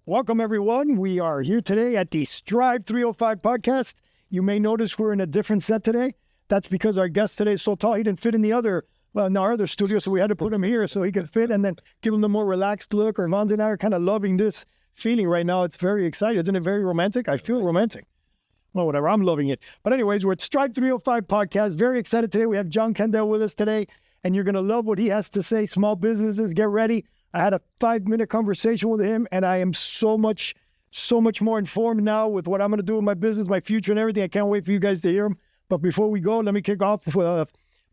Welcome, everyone. We are here today at the Strive305 podcast. You may notice we're in a different set today. That's because our guest today is so tall, he didn't fit in our other studio, so we had to put him here so he could fit and then give him the more relaxed look. Irvans and I are kind of loving this feeling right now. It's very exciting. Isn't it very romantic? I feel romantic. Well, whatever. I'm loving it. But anyways, we're at Strive305 podcast. Very excited today. We have John Kendale with us today, and you're going to love what he has to say. Small businesses, get ready. I had a 5-minute conversation with him, and I am so much more informed now with what I'm going to do with my business, my future, and everything. I can't wait for you guys to hear him. But before we go, let me kick off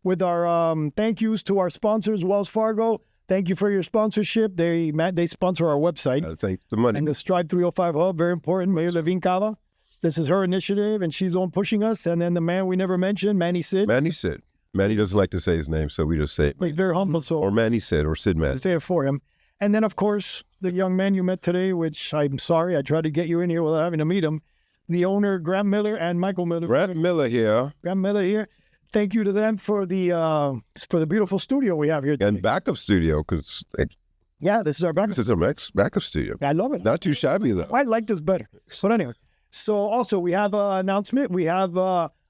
with our thank yous to our sponsors, Wells Fargo. Thank you for your sponsorship. They sponsor our website. Take the money. And the Strive305 Hub, very important. Mayor Levine Cava. This is her initiative, and she's the one pushing us. And then the man we never mentioned, Manny Sid. Manny doesn't like to say his name, so we just say it. Like, very humble. So or Manny Sid or Sid Man. Say it for him. And then, of course, the young man you met today, which I'm sorry, I tried to get you in here without having to meet him. The owner, Graham Miller and Michael Miller. Graham Miller here. Thank you to them for the beautiful studio we have here today. And backup studio, because this is our backup. This is our backup studio. I love it. Not too shabby, though. I like this better. But anyway, so also we have an announcement. We have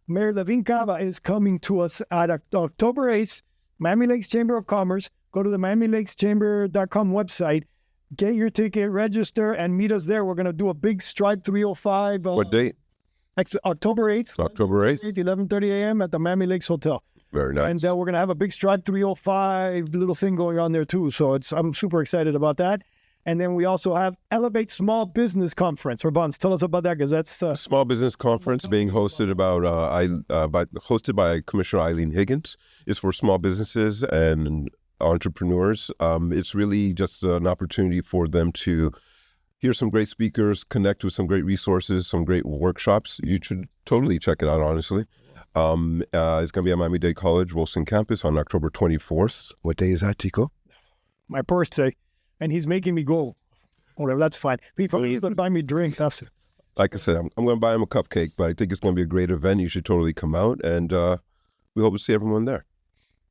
Mayor Levine Cava is coming to us at October 8th, Miami Lakes Chamber of Commerce. Go to the MiamiLakesChamber.com website, get your ticket, register, and meet us there. We're going to do a big Strive305. What date? October 8th. October 8th. 11:30 a.m. at the Miami Lakes Hotel. Very nice. And we're going to have a big Strive305 little thing going on there too. So I'm super excited about that. And then we also have Elevate Small Business Conference. Irvans, tell us about that, because that's Small Business Conference being hosted by Commissioner Eileen Higgins. It's for small businesses and entrepreneurs. It's really just an opportunity for them to hear some great speakers, connect with some great resources, some great workshops. You should totally check it out, honestly. It's going to be at Miami-Dade College, Wilson campus on October 24th. What day is that, Tico? My birthday, and he's making me go. Whatever, that's fine. He's going to buy me a drink after. Like I said, I'm going to buy him a cupcake, but I think it's going to be a great event. You should totally come out, and we hope to see everyone there.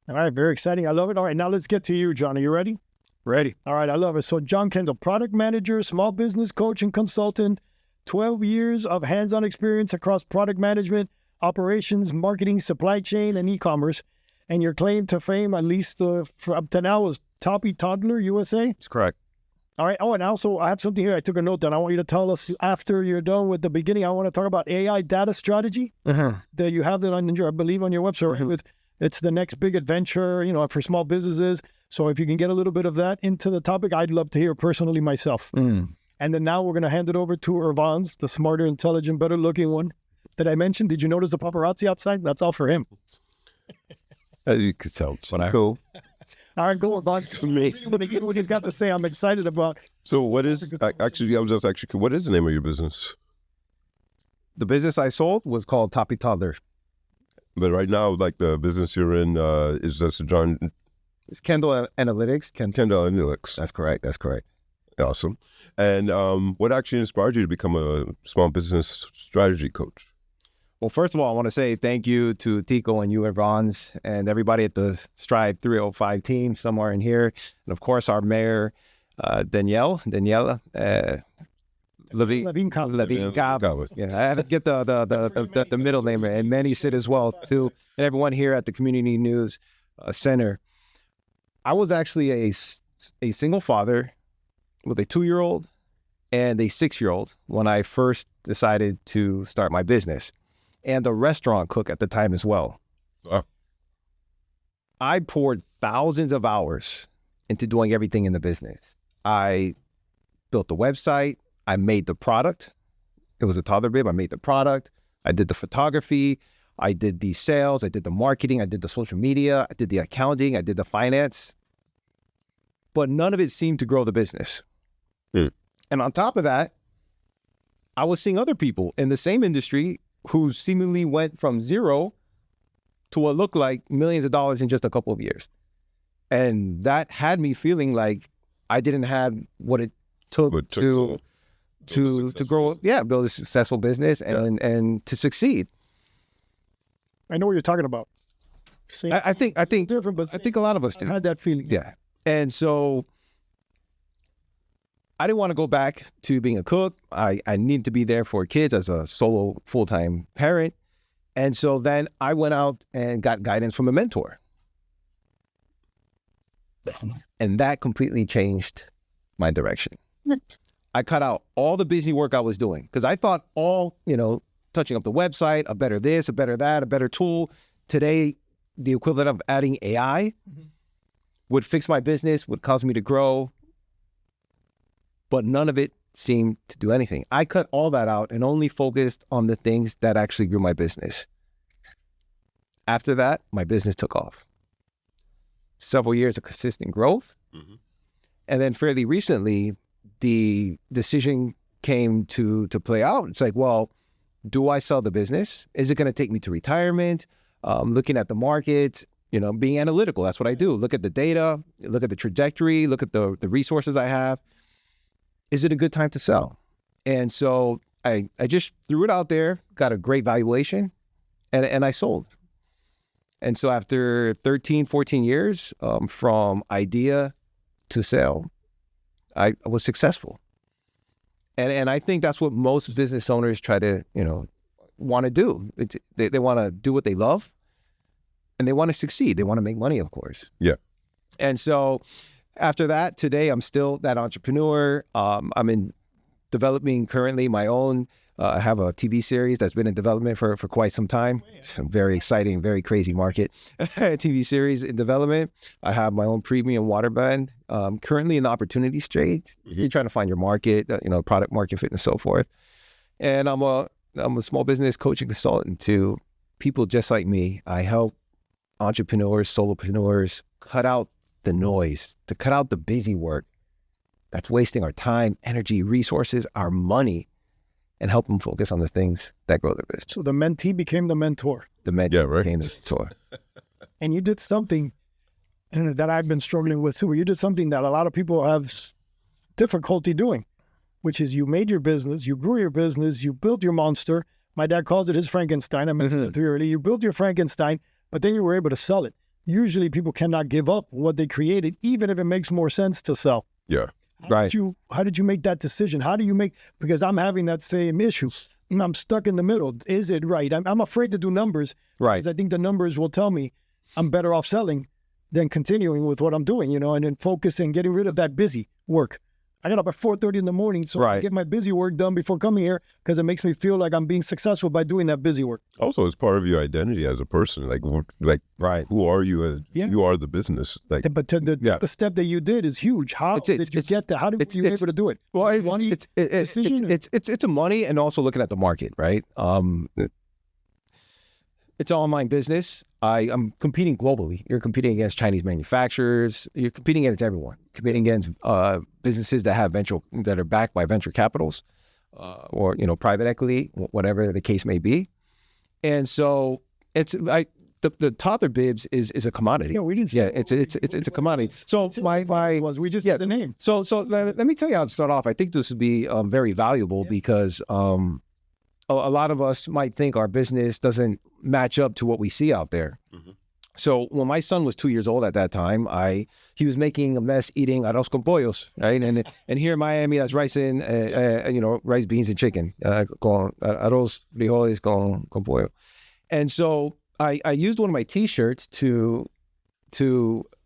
All right, very exciting. I love it. All right, now let's get to you, John. Are you ready? Ready. All right, I love it. So John Kendale, product manager, small business coach and consultant, 12 years of hands-on experience across product management, operations, marketing, supply chain, and e-commerce. And your claim to fame, at least for up to now, was Toppy Toddler USA? That's correct. All right. Oh, and also I have something here. I took a note down. I want you to tell us after you're done with the beginning. I want to talk about AI data strategy that you have that on your, I believe, on your website. Right? It's the next big adventure, for small businesses. So if you can get a little bit of that into the topic, I'd love to hear personally myself. And then now we're going to hand it over to Irvans, the smarter, intelligent, better looking one that I mentioned. Did you notice the paparazzi outside? That's all for him. As you could tell. Cool. All right, go Irvans. What he's got to say, I'm excited about. So what is, what is the name of your business? The business I sold was called Toppy Toddler. But right now, like the business you're in, is this John? It's Kendale Analytics. Kendale Analytics. That's correct. Awesome. And what actually inspired you to become a small business strategy coach? Well, first of all, I want to say thank you to Tico and you, Irvans, and everybody at the Strive305 team somewhere in here. And of course, our mayor, Daniela. Levine Cava. Yeah, I had to get the middle name, and Manny Sid as well too, and everyone here at the Community News Center. I was actually a single father with a 2-year-old and a 6-year-old when I first decided to start my business, and a restaurant cook at the time as well. Wow. I poured thousands of hours into doing everything in the business. I built the website. I made the product. It was a toddler bib. I made the product. I did the photography. I did the sales. I did the marketing. I did the social media. I did the accounting. I did the finance. But none of it seemed to grow the business. And on top of that, I was seeing other people in the same industry who seemingly went from zero to what looked like millions of dollars in just a couple of years. And that had me feeling like I didn't have what it took to grow, build a successful business and to succeed. I know what you're talking about. I think different, but I think a lot of us do. I had that feeling. Yeah. And so I didn't want to go back to being a cook. I needed to be there for kids as a solo full-time parent. And so then I went out and got guidance from a mentor. And that completely changed my direction. I cut out all the busy work I was doing because I thought touching up the website, a better this, a better that, a better tool. Today, the equivalent of adding AI would fix my business, would cause me to grow, but none of it seemed to do anything. I cut all that out and only focused on the things that actually grew my business. After that, my business took off. Several years of consistent growth. And then fairly recently, the decision came to play out. It's like, well, do I sell the business? Is it going to take me to retirement? Looking at the market, being analytical. That's what I do. Look at the data, look at the trajectory, look at the resources I have. Is it a good time to sell? And so I just threw it out there, got a great valuation, and I sold. And so after 13, 14 years, from idea to sale, I was successful. And I think that's what most business owners try to, want to do. They want to do what they love, and they want to succeed. They want to make money, of course. Yeah. And so after that, today, I'm still that entrepreneur. I'm in developing currently my own. I have a TV series that's been in development for quite some time. It's a very exciting, very crazy market. TV series in development. I have my own premium water brand. Currently in the opportunity stage. You're trying to find your market, product market fit and so forth. And I'm a small business coaching consultant to people just like me. I help entrepreneurs, solopreneurs cut out the noise, to cut out the busy work that's wasting our time, energy, resources, our money, and help them focus on the things that grow their business. So the mentee became the mentor. The mentee became the mentor. And you did something that I've been struggling with too. You did something that a lot of people have difficulty doing, which is you made your business, you grew your business, you built your monster. My dad calls it his Frankenstein. I mentioned it earlier. You built your Frankenstein, but then you were able to sell it. Usually people cannot give up what they created, even if it makes more sense to sell. Yeah. How did you make that decision? Because I'm having that same issue. I'm stuck in the middle. Is it right? I'm afraid to do numbers. Right. Because I think the numbers will tell me I'm better off selling than continuing with what I'm doing, and then focusing, getting rid of that busy work. I get up at 4:30 in the morning so I get my busy work done before coming here because it makes me feel like I'm being successful by doing that busy work. Also, it's part of your identity as a person. Who are you? You are the business. But the step that you did is huge. How did you get there? How did you able to do it? Well, it's a money and also looking at the market, right? It's an online business. I'm competing globally. You're competing against Chinese manufacturers. You're competing against everyone. Competing against businesses that are backed by venture capitals, or private equity, whatever the case may be. And so the toddler bibs is a commodity. Yeah, we didn't. Yeah, it's a commodity. So we just said the name. So let me tell you how to start off. I think this would be very valuable because a lot of us might think our business doesn't match up to what we see out there. So when my son was 2 years old at that time, he was making a mess eating arroz con pollos, right? And here in Miami, that's rice and rice, beans, and chicken, con arroz, frijoles con pollo. And so I used one of my T-shirts to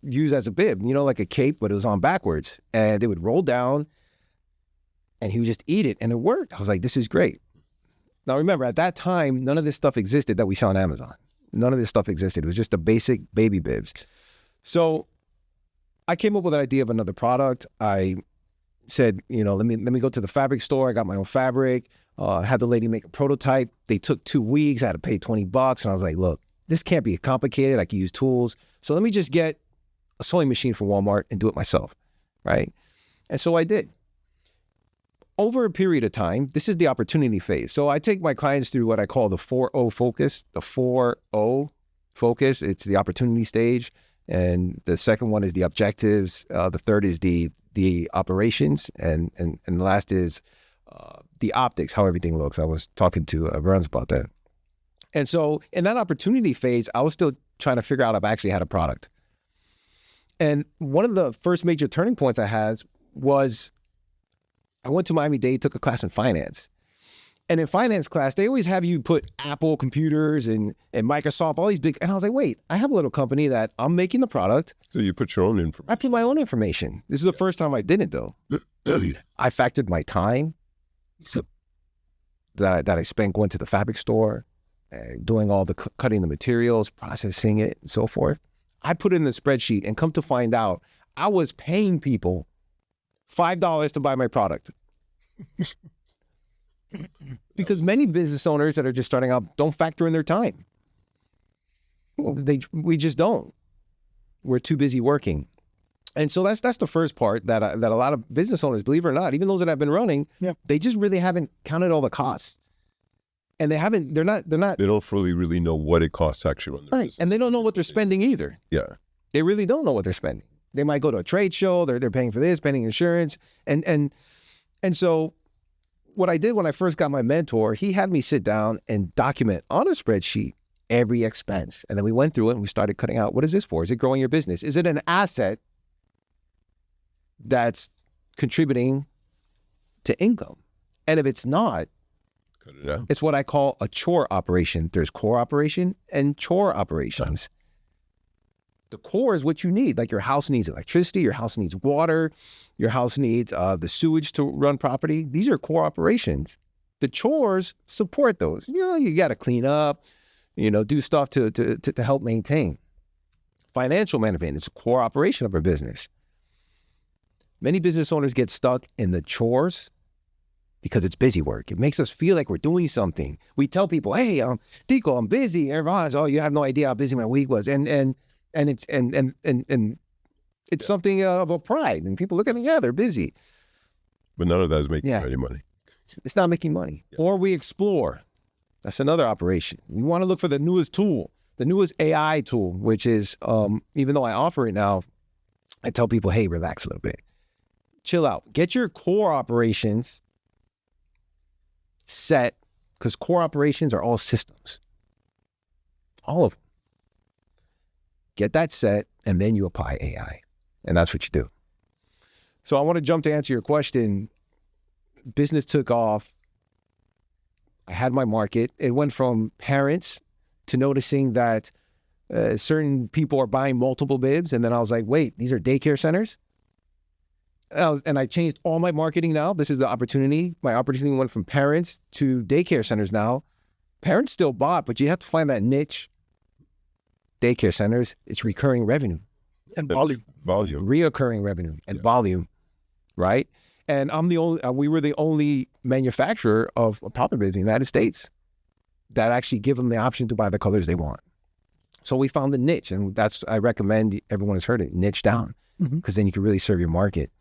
use as a bib, like a cape, but it was on backwards, and it would roll down, and he would just eat it, and it worked. I was like, this is great. Now, remember, at that time, none of this stuff existed that we sell on Amazon. None of this stuff existed. It was just the basic baby bibs. So I came up with an idea of another product. I said, let me go to the fabric store. I got my own fabric. Had the lady make a prototype. They took 2 weeks. I had to pay $20. And I was like, look, this can't be complicated. I can use tools. So let me just get a sewing machine from Walmart and do it myself, right? And so I did. Over a period of time, this is the opportunity phase. So I take my clients through what I call the 4O focus. The 4O focus, it's the opportunity stage. And the second one is the objectives. The third is the the operations, and the last is the optics, how everything looks. I was talking to Irvans about that. And so in that opportunity phase, I was still trying to figure out if I actually had a product. And one of the first major turning points I had was I went to Miami-Dade, took a class in finance. And in finance class, they always have you put Apple computers and Microsoft, all these big, and I was like, wait, I have a little company that I'm making the product. So you put your own information. I put my own information. This is the first time I didn't, though. I factored my time that I spent going to the fabric store, doing all the cutting the materials, processing it, and so forth. I put it in the spreadsheet, and come to find out, I was paying people $5 to buy my product. Because many business owners that are just starting out don't factor in their time. We just don't. We're too busy working. And so that's the first part that a lot of business owners, believe it or not, even those that have been running, they just really haven't counted all the costs. And they don't fully really know what it costs to actually run their business. And they don't know what they're spending either. Yeah. They really don't know what they're spending. They might go to a trade show, they're paying for this, paying insurance. And so what I did when I first got my mentor, he had me sit down and document on a spreadsheet every expense. And then we went through it and we started cutting out, what is this for? Is it growing your business? Is it an asset that's contributing to income? And if it's not, cut it out. It's what I call a chore operation. There's core operation and chore operations. The core is what you need. Like your house needs electricity, your house needs water, your house needs the sewage to run property. These are core operations. The chores support those. You got to clean up, do stuff to help maintain. Financial management is a core operation of our business. Many business owners get stuck in the chores because it's busy work. It makes us feel like we're doing something. We tell people, hey, Tico, I'm busy. Everyone's, oh, you have no idea how busy my week was. And it's something of a pride. And people look at me, yeah, they're busy. But none of that is making any money. It's not making money. Yeah. Or we explore. That's another operation. We want to look for the newest tool, the newest AI tool, which is, even though I offer it now, I tell people, hey, relax a little bit. Chill out. Get your core operations set, because core operations are all systems. All of them. Get that set, and then you apply AI. And that's what you do. So I want to jump to answer your question. Business took off. I had my market. It went from parents to noticing that certain people are buying multiple bibs. And then I was like, wait, these are daycare centers? And I changed all my marketing now. This is the opportunity. My opportunity went from parents to daycare centers now. Parents still bought, but you have to find that niche. Daycare centers, it's recurring revenue. And volume. Reoccurring revenue and volume, right? And we were the only manufacturer of topper bibs in the United States that actually give them the option to buy the colors they want. So we found the niche, and I recommend everyone has heard it, niche down, because then you can really serve your market.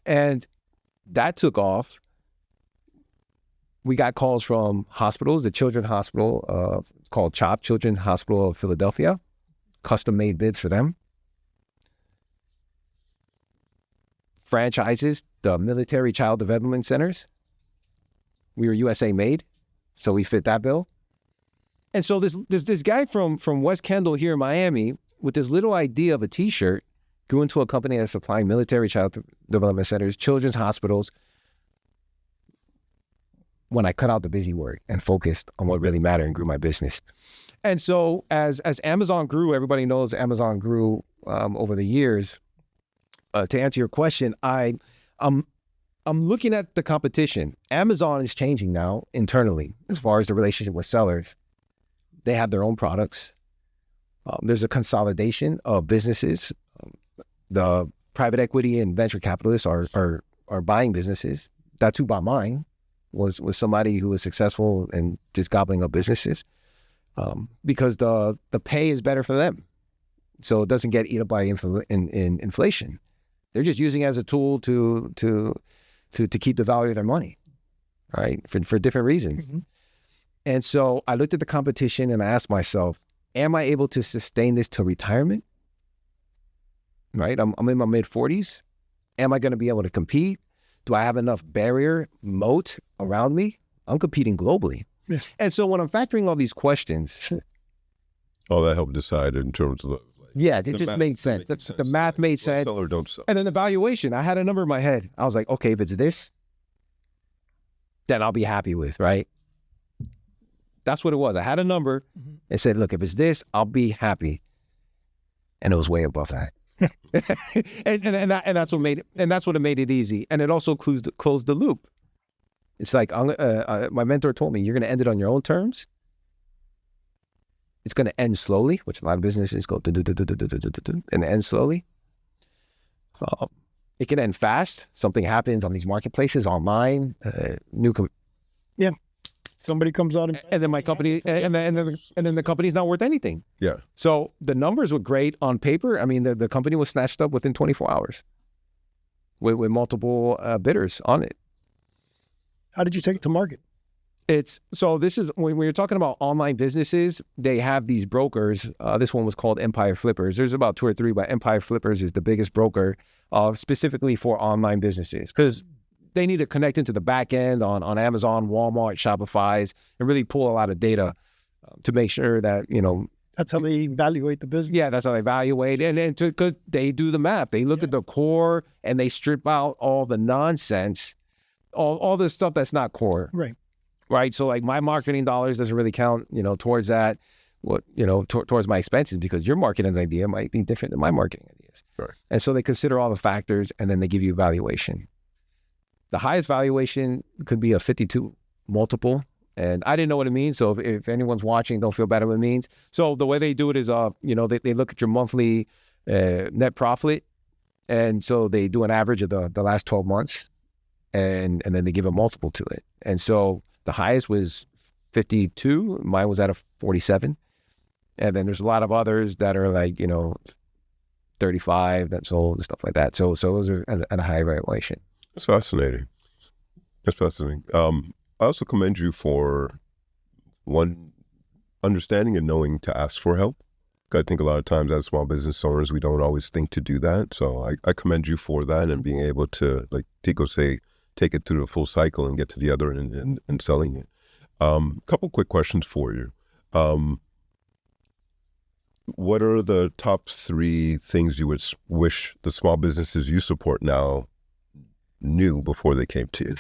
And that took off. We got calls from hospitals, the Children's Hospital, called CHOP, Children's Hospital of Philadelphia, custom-made bibs for them. Franchises, the military child development centers. We were USA made, so we fit that bill. And so this guy from West Kendall here in Miami with this little idea of a T-shirt grew into a company that's supplying military child development centers, children's hospitals, when I cut out the busy work and focused on what really mattered and grew my business. And so as Amazon grew, everybody knows Amazon grew over the years. To answer your question, I'm looking at the competition. Amazon is changing now internally as far as the relationship with sellers. They have their own products. There's a consolidation of businesses. The private equity and venture capitalists are buying businesses. That's who bought mine, was somebody who was successful in just gobbling up businesses, because the pay is better for them. So it doesn't get eaten up by inflation. They're just using it as a tool to keep the value of their money, right? For different reasons. Mm-hmm. And so I looked at the competition and I asked myself, am I able to sustain this till retirement? Right? I'm in my mid-40s. Am I going to be able to compete? Do I have enough barrier, moat around me? I'm competing globally. Yeah. And so when I'm factoring all these questions, All that helped decide in terms of it just made sense. The math made sense. Sell or don't sell. And then the valuation, I had a number in my head. I was like, okay, if it's this, then I'll be happy with, right? That's what it was. I had a number and said, look, if it's this, I'll be happy. And it was way above that. and that's what made it, and that's what it made it easy. And it also closed the loop. It's like my mentor told me, you're going to end it on your own terms. It's going to end slowly, which a lot of businesses go and end slowly. It can end fast. Something happens on these marketplaces, online, Somebody comes out and then my company, and then the company's not worth anything. Yeah. So the numbers were great on paper. I mean, the company was snatched up within 24 hours with multiple bidders on it. How did you take it to market? So this is when you're talking about online businesses, they have these brokers. This one was called Empire Flippers. There's about 2 or 3, but Empire Flippers is the biggest broker specifically for online businesses because they need to connect into the back end on Amazon, Walmart, Shopify's, and really pull a lot of data to make sure that, That's how they evaluate the business. Yeah, that's how they evaluate. And because they do the math. They look at the core and they strip out all the nonsense, all the stuff that's not core. Right. Right. So like my marketing dollars doesn't really count, towards that, towards my expenses because your marketing idea might be different than my marketing ideas. Right. And so they consider all the factors and then they give you a valuation. The highest valuation could be a 52 multiple. And I didn't know what it means. So if anyone's watching, don't feel bad at what it means. So the way they do it is, they look at your monthly net profit. And so they do an average of the last 12 months and then they give a multiple to it. And so the highest was 52. Mine was at a 47. And then there's a lot of others that are like, 35 that sold and stuff like that. So those are at a high valuation. That's fascinating. I also commend you for one, understanding and knowing to ask for help. I think a lot of times as small business owners, we don't always think to do that. So I commend you for that and being able to, like Tico say, take it through the full cycle and get to the other end and selling it. Couple quick questions for you. What are the top 3 things you would wish the small businesses you support now knew before they came to you?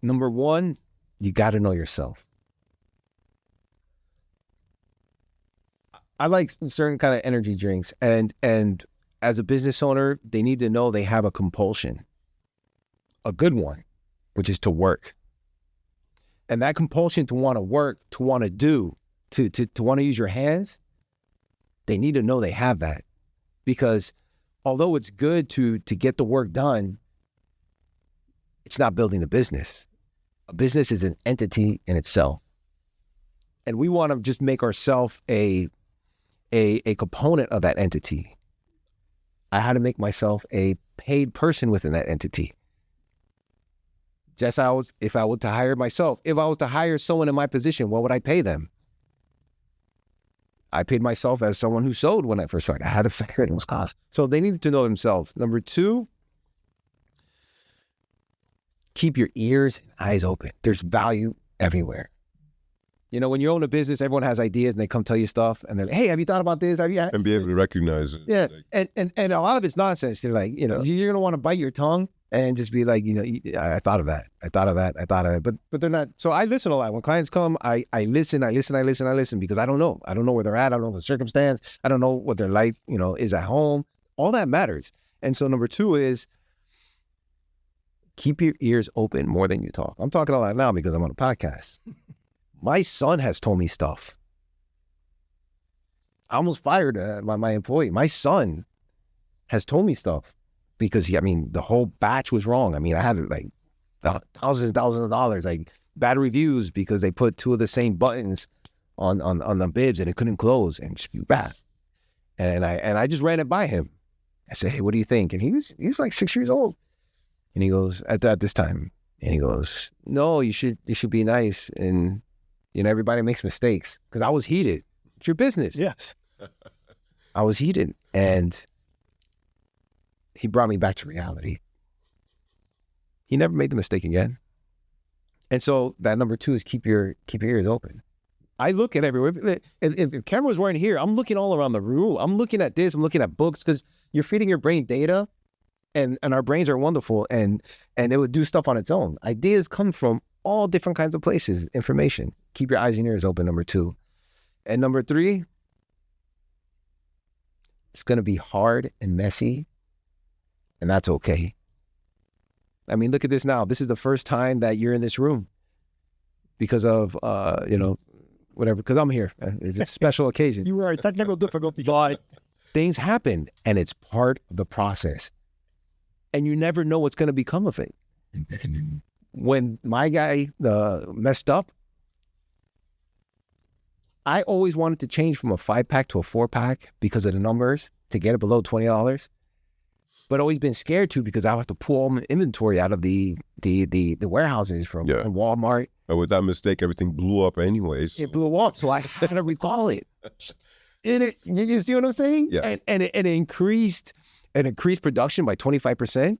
Number 1, you got to know yourself. I like certain kind of energy drinks, and as a business owner, they need to know they have a compulsion, a good one, which is to work. And that compulsion to want to work, to want to do, to want to use your hands, they need to know they have that. Because although it's good to get the work done, it's not building the business. A business is an entity in itself. And we want to just make ourselves a component of that entity. I had to make myself a paid person within that entity. If I was to hire myself, if I was to hire someone in my position, what would I pay them? I paid myself as someone who sold when I first started. I had to figure those costs. So they needed to know themselves. Number 2, keep your ears and eyes open. There's value everywhere. When you own a business, everyone has ideas and they come tell you stuff and they're like, hey, have you thought about this? And be able to recognize it. Yeah. And a lot of it's nonsense. They're like, you're going to want to bite your tongue and just be like, I thought of that. I thought of that. But they're not. So I listen a lot. When clients come, I listen because I don't know. I don't know where they're at. I don't know the circumstance. I don't know what their life, is at home. All that matters. And so number 2 is keep your ears open more than you talk. I'm talking a lot now because I'm on a podcast. My son has told me stuff. I almost fired my employee. My son has told me stuff because the whole batch was wrong. I had like thousands and thousands of dollars, like bad reviews because they put 2 of the same buttons on the bibs and it couldn't close and just bad. And I just ran it by him. I said, hey, what do you think? And he was like 6 years old. And he goes, at this time, and he goes, no, you should be nice. And everybody makes mistakes because I was heated. It's your business. Yes. I was heated, and he brought me back to reality. He never made the mistake again. And so that number 2 is keep your ears open. I look at everywhere. If cameras weren't here, I'm looking all around the room. I'm looking at this. I'm looking at books, because you're feeding your brain data, and our brains are wonderful, and it would do stuff on its own. Ideas come from all different kinds of places. Information. Keep your eyes and ears open. Number 2, and number 3. It's going to be hard and messy, and that's okay. I mean, look at this now. This is the first time that you're in this room because of, whatever, because I'm here. It's a special occasion. You were a technical difficulty. But things happen, and it's part of the process. And you never know what's going to become of it. When my guy messed up, I always wanted to change from a 5-pack to a 4-pack because of the numbers, to get it below $20. But always been scared to, because I have to pull all my inventory out of the warehouses from Walmart. And with that mistake, everything blew up anyways. It blew up, so I had to recall it. You see what I'm saying? Yeah. And it increased production by 25%.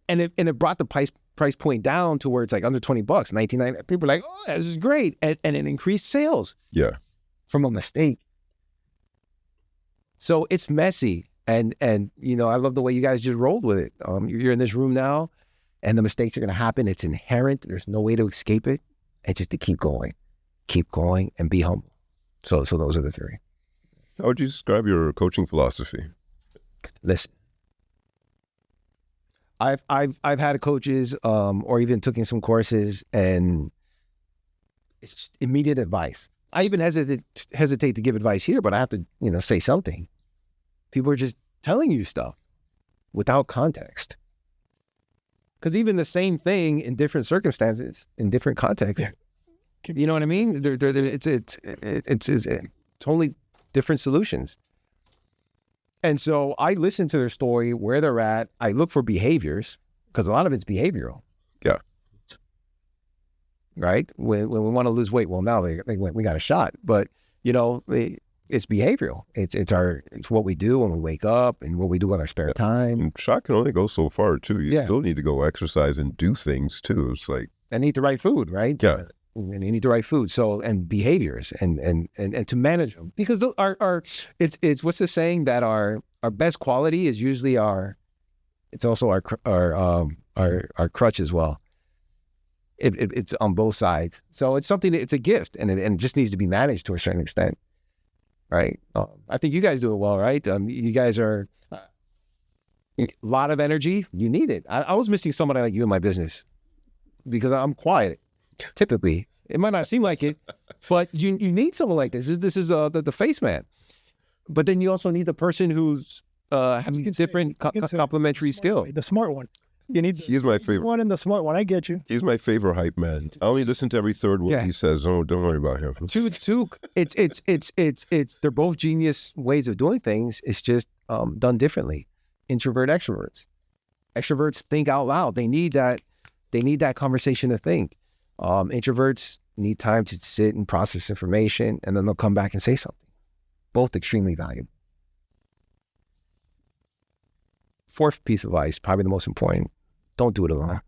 And it brought the price point down to where it's like under $20, $19.99. People are like, oh, this is great. And it increased sales. Yeah. From a mistake. So it's messy. And I love the way you guys just rolled with it. You're in this room now, and the mistakes are going to happen. It's inherent. There's no way to escape it. And just to keep going and be humble. So those are the 3. How would you describe your coaching philosophy? Listen. I've had coaches, or even taking some courses, and it's just immediate advice. I even hesitate to give advice here, but I have to, say something. People are just telling you stuff without context. Because even the same thing in different circumstances, in different contexts, you know what I mean? It's totally different solutions. And so I listen to their story, where they're at. I look for behaviors, because a lot of it's behavioral. Yeah. Right? When we want to lose weight, well, now we got a shot. But, it's behavioral. It's what we do when we wake up, and what we do in our spare time. And shot can only go so far too. You still need to go exercise and do things too. It's like, and eat the right food, right? Yeah. And you need the right food. So, and behaviors and to manage them, because it's what's the saying, that our best quality is usually it's also our crutch as well. It's on both sides. So it's something, it's a gift, and it just needs to be managed to a certain extent. Right. I think you guys do it well, right? You guys are a lot of energy. You need it. I was missing somebody like you in my business, because I'm quiet. Typically, it might not seem like it, but you need someone like this. This is the face man. But then you also need the person who's having different complementary skill. The smart one. You need. He's my favorite one, and the smart one. I get you. He's my favorite hype man. I only listen to every third word he says. Oh, don't worry about him. Two. It's. They're both genius ways of doing things. It's just done differently. Introvert, extroverts. Extroverts think out loud. They need that. They need that conversation to think. Introverts need time to sit and process information, and then they'll come back and say something. Both extremely valuable. 4th piece of advice, probably the most important. Don't do it alone.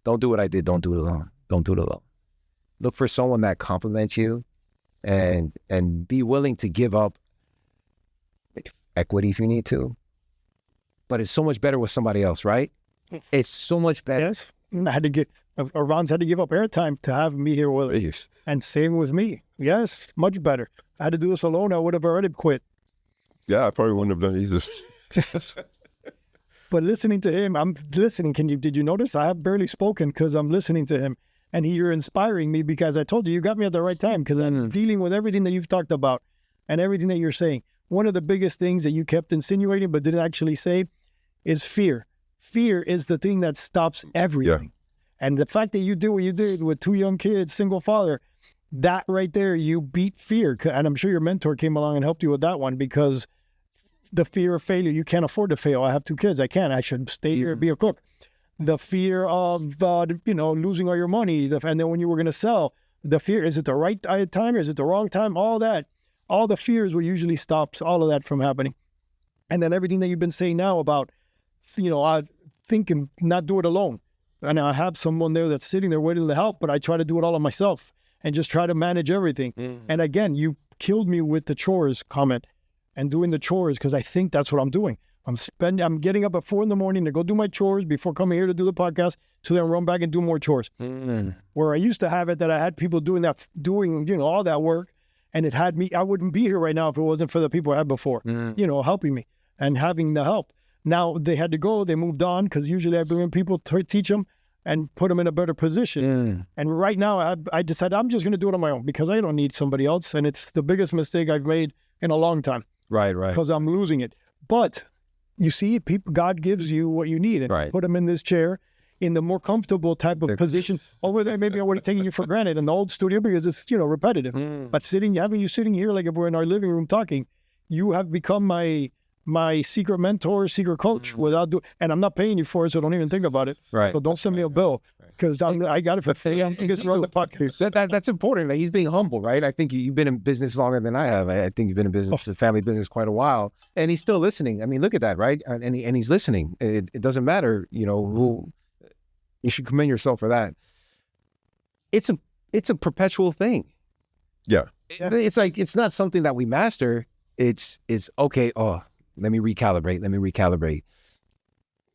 Don't do what I did. Don't do it alone. Don't do it alone. Look for someone that compliments you, and be willing to give up equity if you need to. But it's so much better with somebody else, right? It's so much better. Yes. Irvans had to give up airtime to have me here with him. And same with me. Yes, much better. I had to do this alone. I would have already quit. Yeah, I probably wouldn't have done it either. But listening to him, I'm listening. Did you notice? I have barely spoken because I'm listening to him. And you're inspiring me, because I told you got me at the right time, because I'm dealing with everything that you've talked about and everything that you're saying. One of the biggest things that you kept insinuating but didn't actually say is fear. Fear is the thing that stops everything. Yeah. And the fact that you did what you did with 2 young kids, single father, that right there, you beat fear. And I'm sure your mentor came along and helped you with that one, because the fear of failure, you can't afford to fail. I have 2 kids. I can't. I should stay here and be a cook. The fear of, losing all your money. And then when you were going to sell, the fear, is it the right time? Is it the wrong time? All that. all the fears what usually stops all of that from happening. And then everything that you've been saying now about, I think and not do it alone. And I have someone there that's sitting there waiting to help, but I try to do it all on myself and just try to manage everything. And again, you killed me with the chores comment and doing the chores, because I think that's what I'm doing. I'm getting up at 4 a.m. to go do my chores before coming here to do the podcast, to then run back and do more chores. Where I used to have it that I had people doing all that work, and it had me, I wouldn't be here right now if it wasn't for the people I had before, helping me and having the help. Now they had to go, they moved on, because usually I bring in people to teach them and put them in a better position. And right now I decided I'm just going to do it on my own, because I don't need somebody else. And it's the biggest mistake I've made in a long time. Right. Because I'm losing it. But you see, God gives you what you need, and put them in this chair in the more comfortable type of position. Over there, maybe I would have taken you for granted in the old studio, because it's, repetitive. But having you sitting here, like if we're in our living room talking, you have become my secret mentor, secret coach, and I'm not paying you for it, so don't even think about it. So don't send me a bill, because I got it for free. I'm going to run the podcast. That's important. Like, he's being humble, right? I think you've been in business longer than I have. I think you've been in business, the family business, quite a while, and he's still listening. I mean, look at that, right? And he's listening. It doesn't matter, who. You should commend yourself for that. It's a perpetual thing. Yeah. It's like, it's not something that we master. It's okay. Let me recalibrate.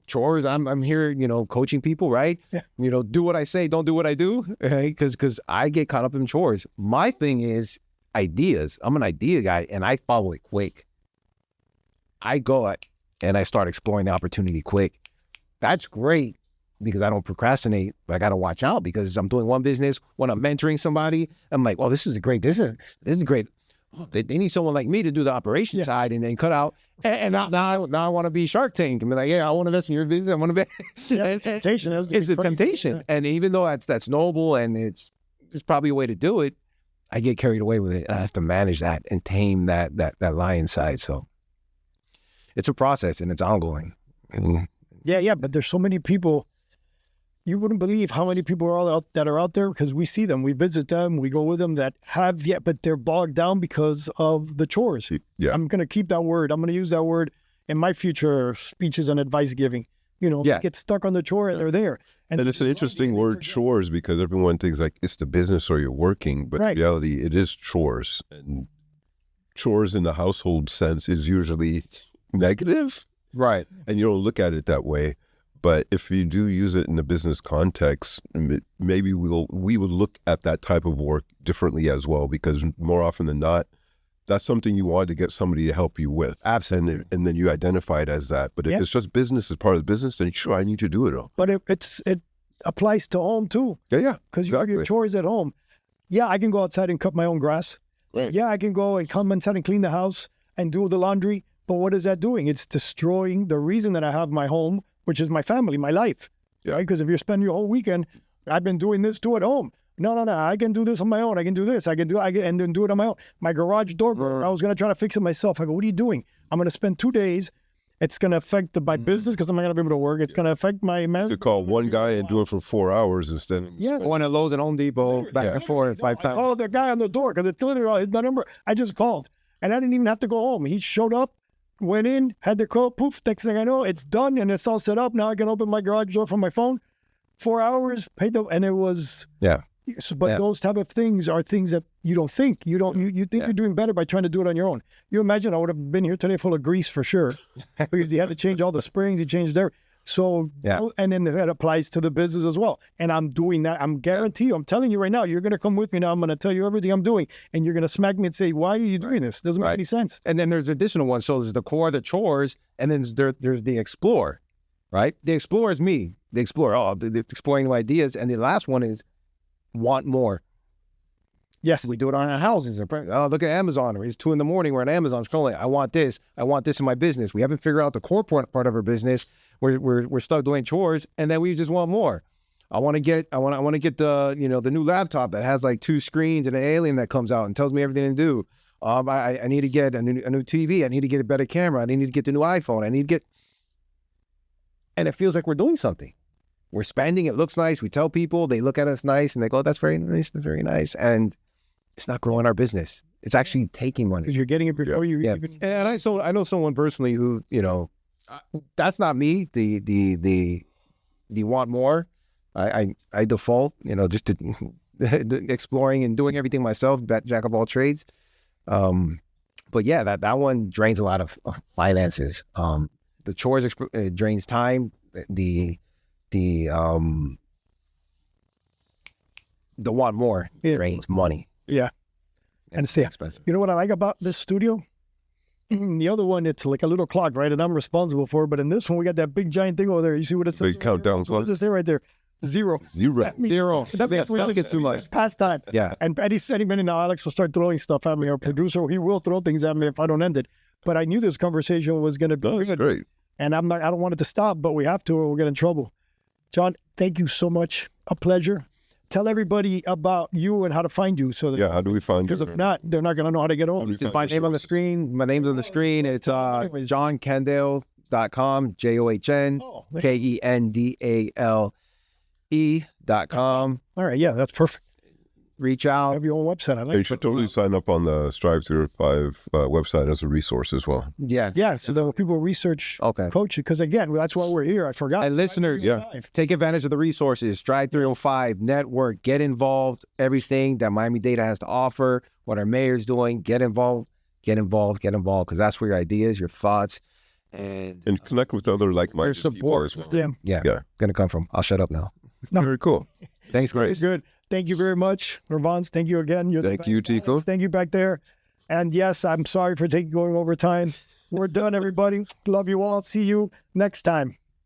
Chores, I'm here, coaching people, right? Yeah. Do what I say, don't do what I do, right? Because I get caught up in chores. My thing is ideas. I'm an idea guy, and I follow it quick. I go and I start exploring the opportunity quick. That's great, because I don't procrastinate, but I got to watch out, because I'm doing one business, when I'm mentoring somebody, I'm like, well, this is a great business. This is great. They need someone like me to do the operation side and then cut out. And now I want to be Shark Tank and be like, I want to invest in your business. I want to be. It's a temptation. It's a temptation. Yeah. And even though that's noble and it's probably a way to do it, I get carried away with it. And I have to manage that and tame that lion side. So it's a process, and it's ongoing. Yeah. But there's so many people. You wouldn't believe how many people are out there, because we see them, we visit them, we go with them, that have but they're bogged down because of the chores. Yeah. I'm going to keep that word. I'm going to use that word in my future speeches and advice giving. Get stuck on the chore, they're there. And it's an interesting word, chores, because everyone thinks like it's the business or you're working, but in reality, it is chores. And chores in the household sense is usually negative. Right. And you don't look at it that way. But if you do use it in the business context, maybe we would look at that type of work differently as well, because more often than not, that's something you want to get somebody to help you with. Absolutely. And then you identify it as that. But if it's just business as part of the business, then sure, I need to do it all. But it applies to home too. Yeah. Because you have your chores at home. Yeah, I can go outside and cut my own grass. Right. Yeah, I can go and come inside and clean the house and do the laundry. But what is that doing? It's destroying the reason that I have my home, which is my family, my life. Yeah. Right? Because if you're spending your whole weekend, I've been doing this too at home. No, I can do this on my own. I can do this. And then do it on my own. My garage door, I was going to try to fix it myself. I go, what are you doing? I'm going to spend 2 days. It's going to affect my business, because I'm not going to be able to work. It's going to affect my You could call one guy and do it for 4 hours instead of... One at Lowe's and Home Depot, back and forth 5 times. I called the guy on the door, because it's literally his number. I just called. And I didn't even have to go home. He showed up. Went in, had the call, poof, next thing I know, it's done and it's all set up. Now I can open my garage door from my phone. 4 hours, paid and it was... Yeah. But those type of things are things that you don't think. You think you're doing better by trying to do it on your own. You imagine I would have been here today full of grease for sure, because he had to change all the springs, he changed everything. So, and then that applies to the business as well. And I'm doing that. I'm telling you right now, you're going to come with me now. I'm going to tell you everything I'm doing. And you're going to smack me and say, why are you doing this? Doesn't make any sense. And then there's additional ones. So there's the core, the chores, and then there's the explore, right? The explore is me. The explorer, the exploring new ideas. And the last one is want more. Yes. We do it on our houses. Look at Amazon. It's 2 a.m. We're on Amazon scrolling. I want this in my business. We haven't figured out the core part of our business. We're stuck doing chores, and then we just want more. I want to get the the new laptop that has like 2 screens and an alien that comes out and tells me everything to do. I need to get a new TV. I need to get a better camera. I need to get the new iPhone. And it feels like we're doing something. We're spending. It looks nice. We tell people. They look at us nice, and they go, "That's very nice. That's very nice." And it's not growing our business. It's actually taking money. Because you're getting it before you Yeah, even. and I know someone personally who, you know, that's not me. The want more. I default, you know, just to exploring and doing everything myself, jack of all trades. But yeah, that one drains a lot of finances. The chores drains time. The want more drains money. Yeah. And see, expensive. you know what I like about this studio? The other one, it's like a little clock, right? And I'm responsible for it. But in this one, we got that big giant thing over there. You see what it says? Big countdown What clock. does it say right there? Zero. Zero. Zero. That makes me Get too much. pastime. Yeah. And any minute now, Alex will start throwing stuff at me. Our producer, he will throw things at me if I don't end it. But I knew this conversation was going to be That's good. great. And I don't want it to stop, but we have to or we'll get in trouble. John, thank you so much. A pleasure. Tell everybody about you and how to find you. So that, Yeah, how do we find because you? if not, they're not going to know how to get How do on. we It's find my your name on the sources? screen. My name's on the screen. It's johnkendale.com, JOHNKENDALE.com. All right. Yeah, that's perfect. Reach I out. have your own website. I You like should totally sign up on the Strive305 website as a resource as well. Yeah. Yeah, so that when people research Okay. coaching, because again, that's why we're here. I forgot. And listeners, Yeah. take advantage of the resources. Strive305 network. Get involved. Everything that Miami-Dade has to offer. What our mayor's doing. Get involved. Get involved. Get involved. Because that's where your ideas, your thoughts, and And connect with other like-minded Their people support. as well. Yeah, Yeah. gonna come from. I'll shut up now. No. Very cool. Thanks, very Grace. good. Thank you very much, Irvans. Thank you again. You're the Thank you, best. Tico. Thank you back there. And yes, I'm sorry for going over time. We're done, everybody. Love you all. See you next time.